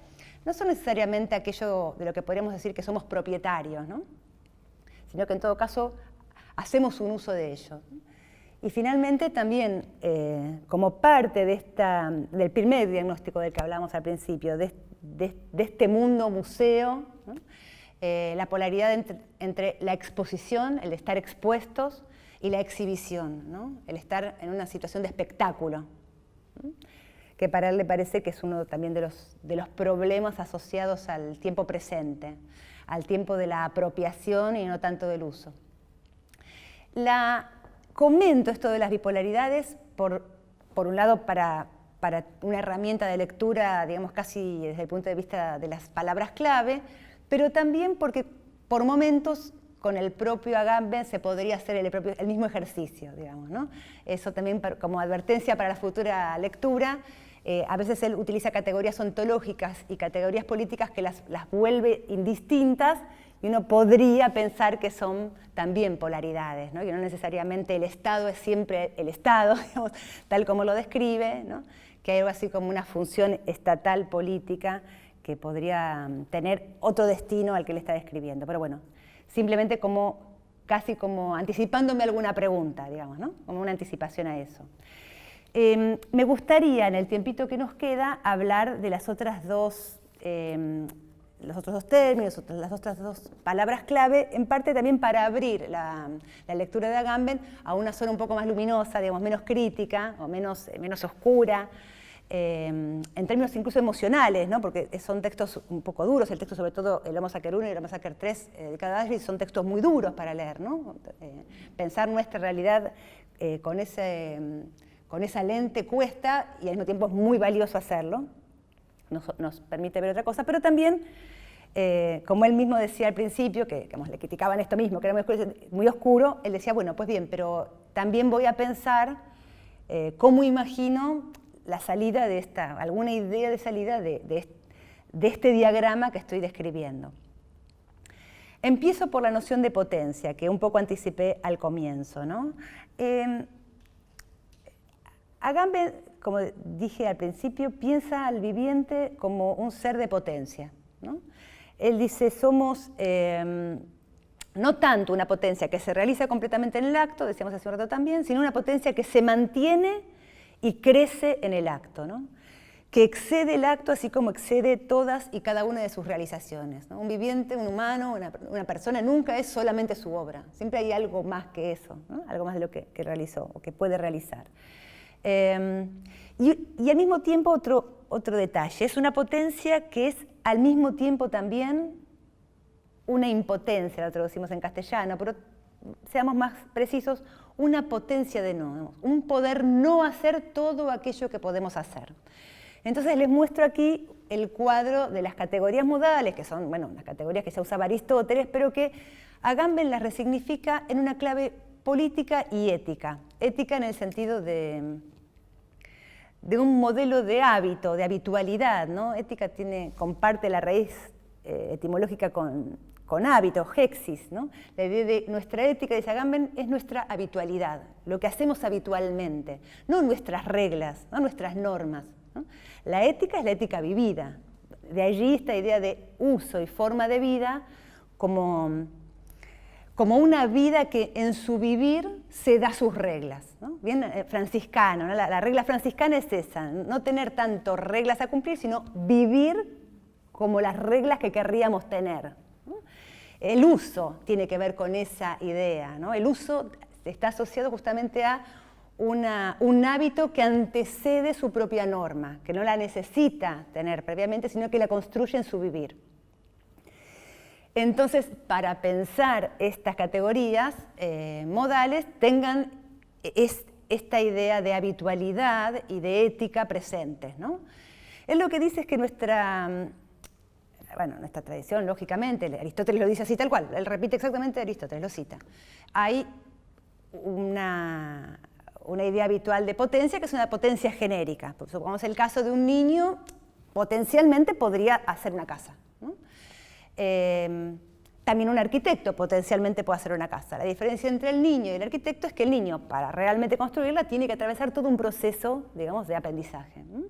no son necesariamente aquello de lo que podríamos decir que somos propietarios, ¿no? Sino que en todo caso hacemos un uso de ello. Y finalmente también, como parte del primer diagnóstico del que hablamos al principio, de este mundo museo, ¿no? La polaridad entre la exposición, el estar expuestos, y la exhibición, ¿no? El estar en una situación de espectáculo, ¿no? Que para él le parece que es uno también de los problemas asociados al tiempo presente, al tiempo de la apropiación y no tanto del uso. Comento esto de las bipolaridades, por un lado, para una herramienta de lectura, digamos, casi desde el punto de vista de las palabras clave, pero también porque por momentos con el propio Agamben se podría hacer el mismo ejercicio, digamos, ¿no? Eso también como advertencia para la futura lectura. A veces él utiliza categorías ontológicas y categorías políticas que las vuelve indistintas, y uno podría pensar que son también polaridades, ¿no? Y no necesariamente el Estado es siempre el Estado, digamos, tal como lo describe, ¿no? Que hay algo así como una función estatal política que podría tener otro destino al que le está describiendo. Pero bueno, simplemente casi como anticipándome alguna pregunta, digamos, ¿no? Como una anticipación a eso. Me gustaría, en el tiempito que nos queda, hablar de los otros dos términos, las otras dos palabras clave, en parte también para abrir la lectura de Agamben a una zona un poco más luminosa, digamos, menos crítica o menos oscura, en términos incluso emocionales, ¿no? Porque son textos un poco duros, el texto sobre todo el Homo Sacer 1 y el Homo Sacer 3 de cada Ashley son textos muy duros para leer, ¿no? Pensar nuestra realidad con esa lente cuesta y al mismo tiempo es muy valioso hacerlo, nos permite ver otra cosa, pero también, como él mismo decía al principio, que le criticaban esto mismo, que era muy oscuro, él decía, bueno, pues bien, pero también voy a pensar cómo imagino la salida de alguna idea de salida de este diagrama que estoy describiendo. Empiezo por la noción de potencia, que un poco anticipé al comienzo, ¿no? Agamben, como dije al principio, piensa al viviente como un ser de potencia, ¿no? Él dice, somos no tanto una potencia que se realiza completamente en el acto, decíamos hace un rato también, sino una potencia que se mantiene y crece en el acto, ¿no? Que excede el acto así como excede todas y cada una de sus realizaciones, ¿no? Un viviente, un humano, una persona nunca es solamente su obra, siempre hay algo más que eso, ¿no? Algo más de lo que realizó o que puede realizar. Y al mismo tiempo otro detalle, es una potencia que es al mismo tiempo también una impotencia, lo traducimos en castellano, pero seamos más precisos, una potencia de no, un poder no hacer todo aquello que podemos hacer. Entonces les muestro aquí el cuadro de las categorías modales, que son, bueno, las categorías que ya usaba Aristóteles, pero que Agamben las resignifica en una clave política y ética. Ética en el sentido de un modelo de hábito, de habitualidad, ¿no? Ética comparte la raíz etimológica con hábito, hexis, ¿no? La idea de nuestra ética, dice Agamben, es nuestra habitualidad, lo que hacemos habitualmente, no nuestras reglas, no nuestras normas, ¿no? La ética es la ética vivida, de allí esta idea de uso y forma de vida como una vida que en su vivir se da sus reglas, ¿no? Bien franciscano, ¿no? La regla franciscana es esa, no tener tanto reglas a cumplir, sino vivir como las reglas que querríamos tener, ¿no? El uso tiene que ver con esa idea, ¿no? El uso está asociado justamente a un hábito que antecede su propia norma, que no la necesita tener previamente, sino que la construye en su vivir. Entonces, para pensar estas categorías modales, tengan esta idea de habitualidad y de ética presentes, ¿no? Él lo que dice es que nuestra tradición, lógicamente, Aristóteles lo dice así tal cual, él repite exactamente Aristóteles, lo cita. Hay una idea habitual de potencia que es una potencia genérica. Supongamos el caso de un niño, potencialmente podría hacer una casa, ¿no? También un arquitecto potencialmente puede hacer una casa. La diferencia entre el niño y el arquitecto es que el niño, para realmente construirla, tiene que atravesar todo un proceso, digamos, de aprendizaje, ¿no?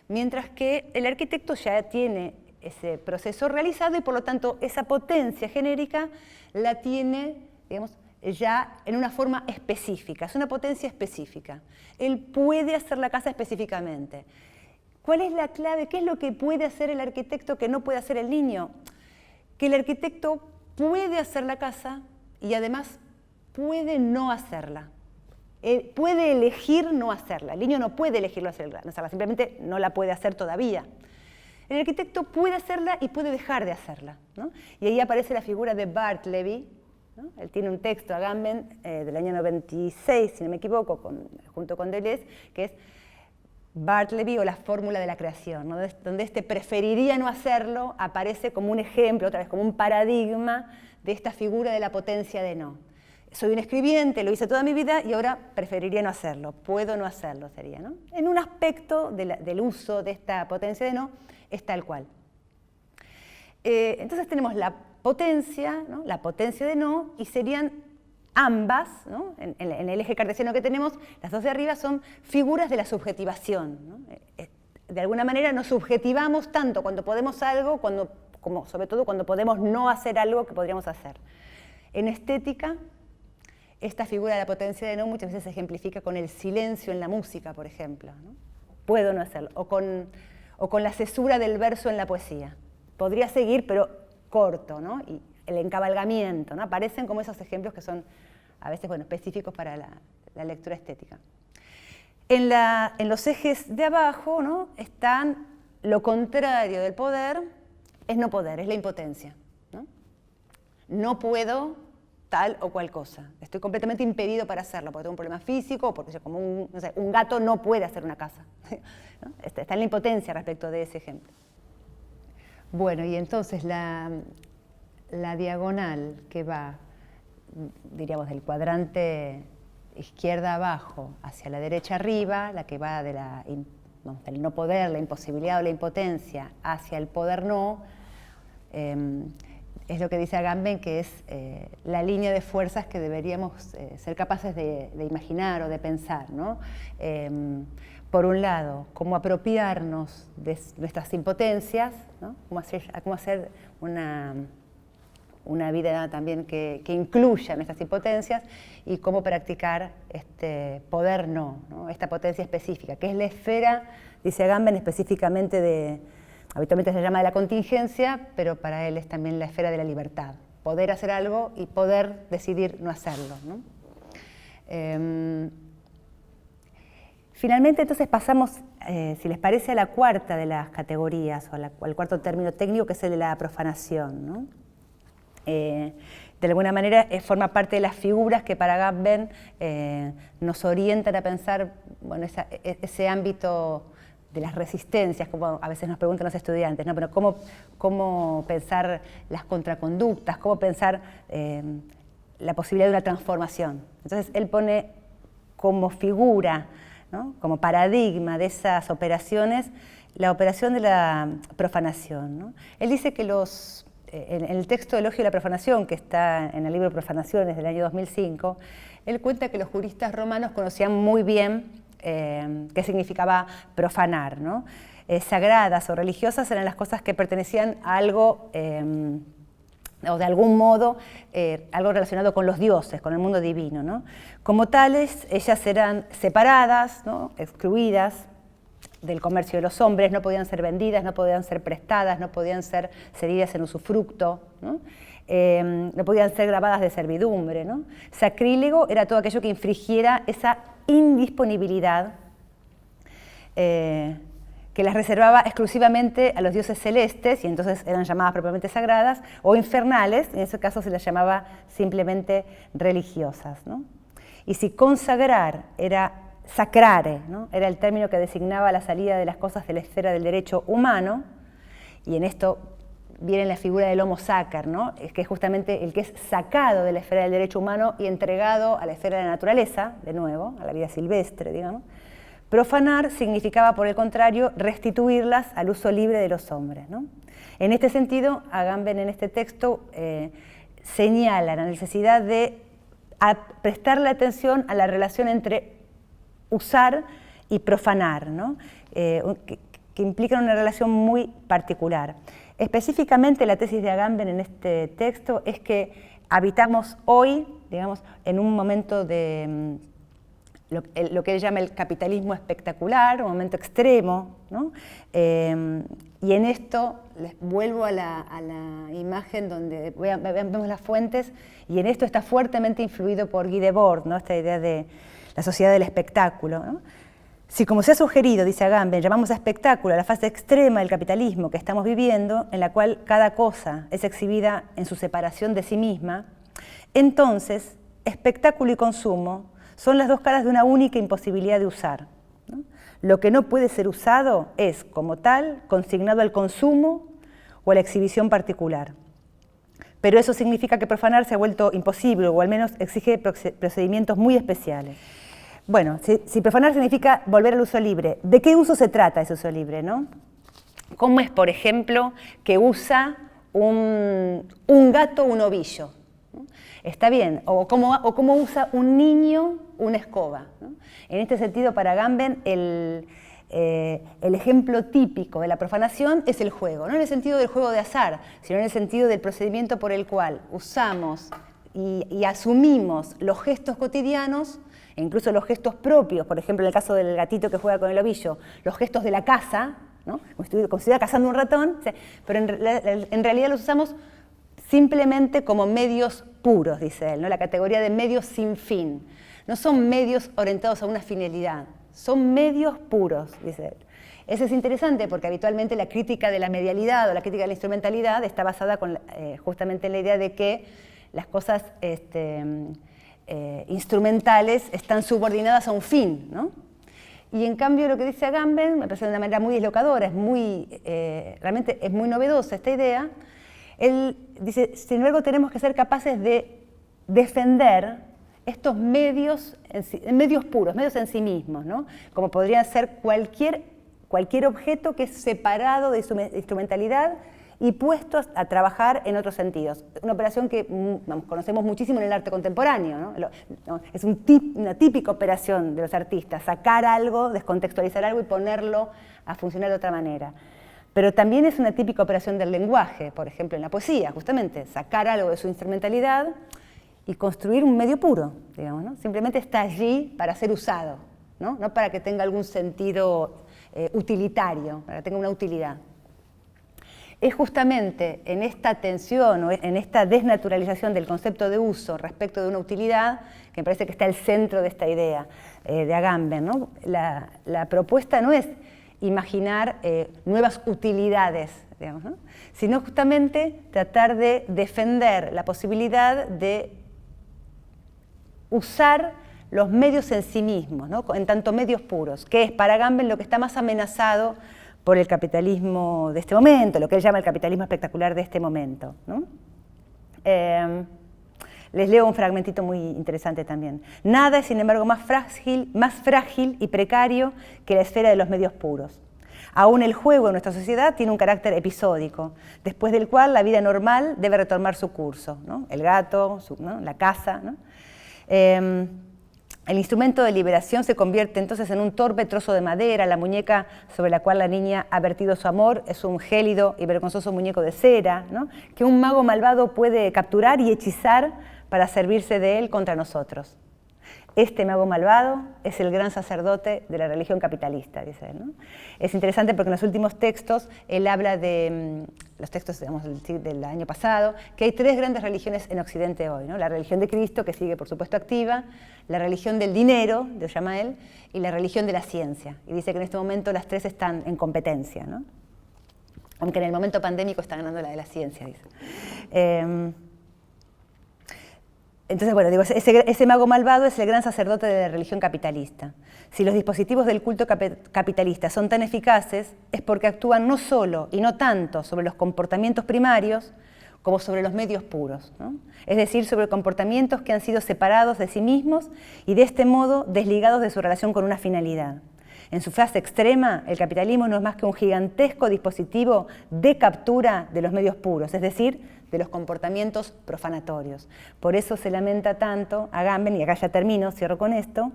Mientras que el arquitecto ya tiene ese proceso realizado y por lo tanto esa potencia genérica la tiene, digamos, ya en una forma específica, es una potencia específica. Él puede hacer la casa específicamente. ¿Cuál es la clave? ¿Qué es lo que puede hacer el arquitecto que no puede hacer el niño? Que el arquitecto puede hacer la casa y además puede no hacerla. Puede elegir no hacerla. El niño no puede elegir no hacerla, simplemente no la puede hacer todavía. El arquitecto puede hacerla y puede dejar de hacerla, ¿no? Y ahí aparece la figura de Bartleby, ¿no? Él tiene un texto, Agamben, del año 96, si no me equivoco, junto con Deleuze, que es Bartleby o la fórmula de la creación, ¿no? Donde este preferiría no hacerlo, aparece como un ejemplo, otra vez como un paradigma de esta figura de la potencia de no. Soy un escribiente, lo hice toda mi vida y ahora preferiría no hacerlo, puedo no hacerlo sería, ¿no? En un aspecto del uso de esta potencia de no es tal cual. Entonces tenemos la potencia, ¿no? La potencia de no, y serían ambas, ¿no? En el eje cartesiano que tenemos, las dos de arriba son figuras de la subjetivación, ¿no? De alguna manera nos subjetivamos tanto cuando podemos algo, como sobre todo cuando podemos no hacer algo que podríamos hacer. En estética, esta figura de la potencia de no muchas veces se ejemplifica con el silencio en la música, por ejemplo, ¿no? Puedo no hacerlo, o con la cesura del verso en la poesía. Podría seguir, pero corto, ¿no? Y el encabalgamiento, ¿no? Aparecen como esos ejemplos que son a veces, bueno, específicos para la lectura estética. En los ejes de abajo, ¿no?, están lo contrario del poder, es no poder, es la impotencia. No puedo tal o cual cosa. Estoy completamente impedido para hacerlo, porque tengo un problema físico, o porque como un gato no puede hacer una casa. ¿No? Está en la impotencia respecto de ese ejemplo. Bueno, y entonces la diagonal que va, diríamos, del cuadrante izquierda abajo hacia la derecha arriba, la que va de del no poder, la imposibilidad o la impotencia, hacia el poder no, es lo que dice Agamben, que es la línea de fuerzas que deberíamos ser capaces de imaginar o de pensar, ¿no? Por un lado, cómo apropiarnos de nuestras impotencias, ¿no? Cómo hacer una vida también que incluya nuestras impotencias, y cómo practicar este poder no, esta potencia específica, que es la esfera, dice Agamben, específicamente habitualmente se llama de la contingencia, pero para él es también la esfera de la libertad. Poder hacer algo y poder decidir no hacerlo, ¿no? Finalmente, entonces, pasamos, si les parece, a la cuarta de las categorías, o al cuarto término técnico, que es el de la profanación, ¿no? De alguna manera forma parte de las figuras que para Agamben nos orientan a pensar, bueno, ese ámbito de las resistencias, como a veces nos preguntan los estudiantes, ¿no? Pero cómo pensar las contraconductas, cómo pensar la posibilidad de una transformación. Entonces él pone como figura, ¿no?, como paradigma de esas operaciones, la operación de la profanación, ¿no? Él dice que en el texto Elogio de la Profanación, que está en el libro Profanaciones del año 2005, él cuenta que los juristas romanos conocían muy bien qué significaba profanar, ¿no? Sagradas o religiosas eran las cosas que pertenecían a algo, o de algún modo, algo relacionado con los dioses, con el mundo divino, ¿no? Como tales, ellas eran separadas, ¿no?, excluidas del comercio de los hombres, no podían ser vendidas, no podían ser prestadas, no podían ser cedidas en usufructo, ¿no? No podían ser grabadas de servidumbre, ¿no? Sacrílego era todo aquello que infringiera esa indisponibilidad que las reservaba exclusivamente a los dioses celestes, y entonces eran llamadas propiamente sagradas, o infernales, en ese caso se las llamaba simplemente religiosas, ¿no? Y si consagrar era sacrare, ¿no?, era el término que designaba la salida de las cosas de la esfera del derecho humano, y en esto viene la figura del homo sacer, ¿no?, que es justamente el que es sacado de la esfera del derecho humano y entregado a la esfera de la naturaleza, de nuevo, a la vida silvestre, digamos. Profanar significaba, por el contrario, restituirlas al uso libre de los hombres, ¿no? En este sentido, Agamben en este texto señala la necesidad de prestarle atención a la relación entre usar y profanar, ¿no? Que implican una relación muy particular. Específicamente, la tesis de Agamben en este texto es que habitamos hoy, digamos, en un momento de lo que él llama el capitalismo espectacular, un momento extremo, ¿no? Y en esto les vuelvo a la imagen donde vemos las fuentes, y en esto está fuertemente influido por Guy Debord, ¿no?, esta idea de la sociedad del espectáculo, ¿no? Si, como se ha sugerido, dice Agamben, llamamos a espectáculo a la fase extrema del capitalismo que estamos viviendo, en la cual cada cosa es exhibida en su separación de sí misma, entonces espectáculo y consumo son las dos caras de una única imposibilidad de usar, ¿no? Lo que no puede ser usado es, como tal, consignado al consumo o a la exhibición particular. Pero eso significa que profanar se ha vuelto imposible, o al menos exige procedimientos muy especiales. Bueno, si profanar significa volver al uso libre, ¿de qué uso se trata ese uso libre, no? ¿Cómo es, por ejemplo, que usa un gato un ovillo? ¿No? Está bien, o cómo usa un niño una escoba, ¿no? En este sentido, para Agamben, el ejemplo típico de la profanación es el juego, no en el sentido del juego de azar, sino en el sentido del procedimiento por el cual usamos y asumimos los gestos cotidianos, e incluso los gestos propios, por ejemplo, en el caso del gatito que juega con el ovillo, los gestos de la caza, ¿no?, como si estuviera cazando un ratón, pero en realidad los usamos simplemente como medios puros, dice él, ¿no?, la categoría de medios sin fin. No son medios orientados a una finalidad, son medios puros, dice él. Eso es interesante porque habitualmente la crítica de la medialidad o la crítica de la instrumentalidad está basada justamente en la idea de que las cosas instrumentales están subordinadas a un fin, ¿no? Y en cambio lo que dice Agamben me parece de una manera muy deslocadora, realmente es muy novedosa esta idea. Él dice, sin embargo, tenemos que ser capaces de defender estos medios puros, medios en sí mismos, ¿no? Como podría ser cualquier objeto que es separado de instrumentalidad y puesto a trabajar en otros sentidos. Una operación que conocemos muchísimo en el arte contemporáneo, ¿no? Es una típica operación de los artistas, sacar algo, descontextualizar algo y ponerlo a funcionar de otra manera. Pero también es una típica operación del lenguaje, por ejemplo en la poesía, justamente, sacar algo de su instrumentalidad y construir un medio puro, digamos, ¿no? Simplemente está allí para ser usado, ¿no? No para que tenga algún sentido utilitario, para que tenga una utilidad. Es justamente en esta tensión o en esta desnaturalización del concepto de uso respecto de una utilidad que me parece que está el centro de esta idea de Agamben, ¿no? La propuesta no es imaginar nuevas utilidades, digamos, ¿no? Sino justamente tratar de defender la posibilidad de usar los medios en sí mismos, ¿no? En tanto medios puros, que es para Agamben lo que está más amenazado por el capitalismo de este momento, lo que él llama el capitalismo espectacular de este momento, ¿no? Les leo un fragmentito muy interesante también. Nada es, sin embargo, más frágil y precario que la esfera de los medios puros. Aún el juego en nuestra sociedad tiene un carácter episódico, después del cual la vida normal debe retomar su curso, ¿no? El gato, ¿no? La casa, ¿no? El instrumento de liberación se convierte entonces en un torpe trozo de madera, la muñeca sobre la cual la niña ha vertido su amor es un gélido y vergonzoso muñeco de cera, ¿no? Que un mago malvado puede capturar y hechizar para servirse de él contra nosotros. Este mago malvado es el gran sacerdote de la religión capitalista, dice él, ¿no? Es interesante porque en los últimos textos él habla de, los textos digamos, del año pasado, que hay tres grandes religiones en Occidente hoy, ¿no? La religión de Cristo, que sigue por supuesto activa, la religión del dinero, lo llama él, y la religión de la ciencia. Y dice que en este momento las tres están en competencia, ¿no? Aunque en el momento pandémico está ganando la de la ciencia, dice. Entonces, bueno, digo, ese mago malvado es el gran sacerdote de la religión capitalista. Si los dispositivos del culto capitalista son tan eficaces, es porque actúan no solo y no tanto sobre los comportamientos primarios, como sobre los medios puros, ¿no? Es decir, sobre comportamientos que han sido separados de sí mismos y de este modo desligados de su relación con una finalidad. En su fase extrema, el capitalismo no es más que un gigantesco dispositivo de captura de los medios puros, es decir, de los comportamientos profanatorios. Por eso se lamenta tanto Agamben, y acá ya termino, cierro con esto,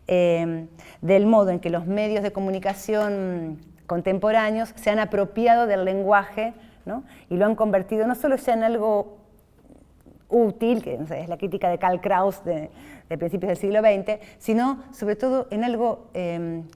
del modo en que los medios de comunicación contemporáneos se han apropiado del lenguaje, ¿no? Y lo han convertido no solo ya en algo útil, que no sé, es la crítica de Karl Kraus de principios del siglo XX, sino sobre todo en algo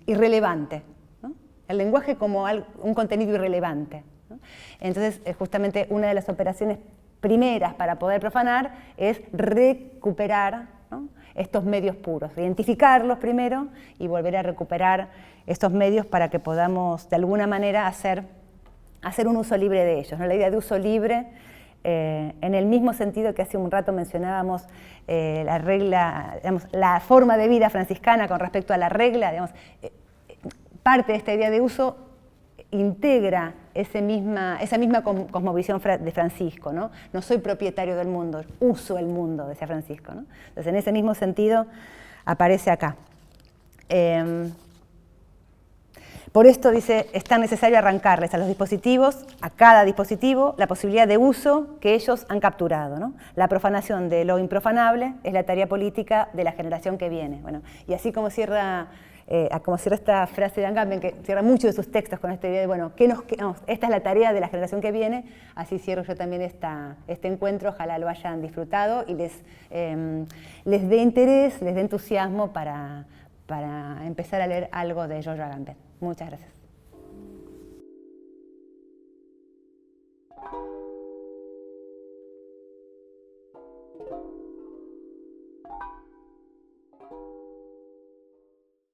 irrelevante, ¿no? El lenguaje como un contenido irrelevante, ¿no? Entonces, justamente una de las operaciones primeras para poder profanar es recuperar, ¿no? Estos medios puros, identificarlos primero y volver a recuperar estos medios para que podamos de alguna manera hacer un uso libre de ellos, ¿no? La idea de uso libre, en el mismo sentido que hace un rato mencionábamos la regla, digamos, la forma de vida franciscana con respecto a la regla, digamos, parte de esta idea de uso integra esa misma cosmovisión de Francisco, ¿no? No soy propietario del mundo, uso el mundo, decía Francisco, ¿no? Entonces, en ese mismo sentido aparece acá. Por esto, dice, es tan necesario arrancarles a los dispositivos, a cada dispositivo, la posibilidad de uso que ellos han capturado, ¿no? La profanación de lo improfanable es la tarea política de la generación que viene. Bueno, y así como cierra esta frase de Agamben, que cierra muchos de sus textos con esta idea de, bueno, esta es la tarea de la generación que viene, así cierro yo también este encuentro, ojalá lo hayan disfrutado y les dé interés, les dé entusiasmo para empezar a leer algo de Giorgio Agamben. Muchas gracias.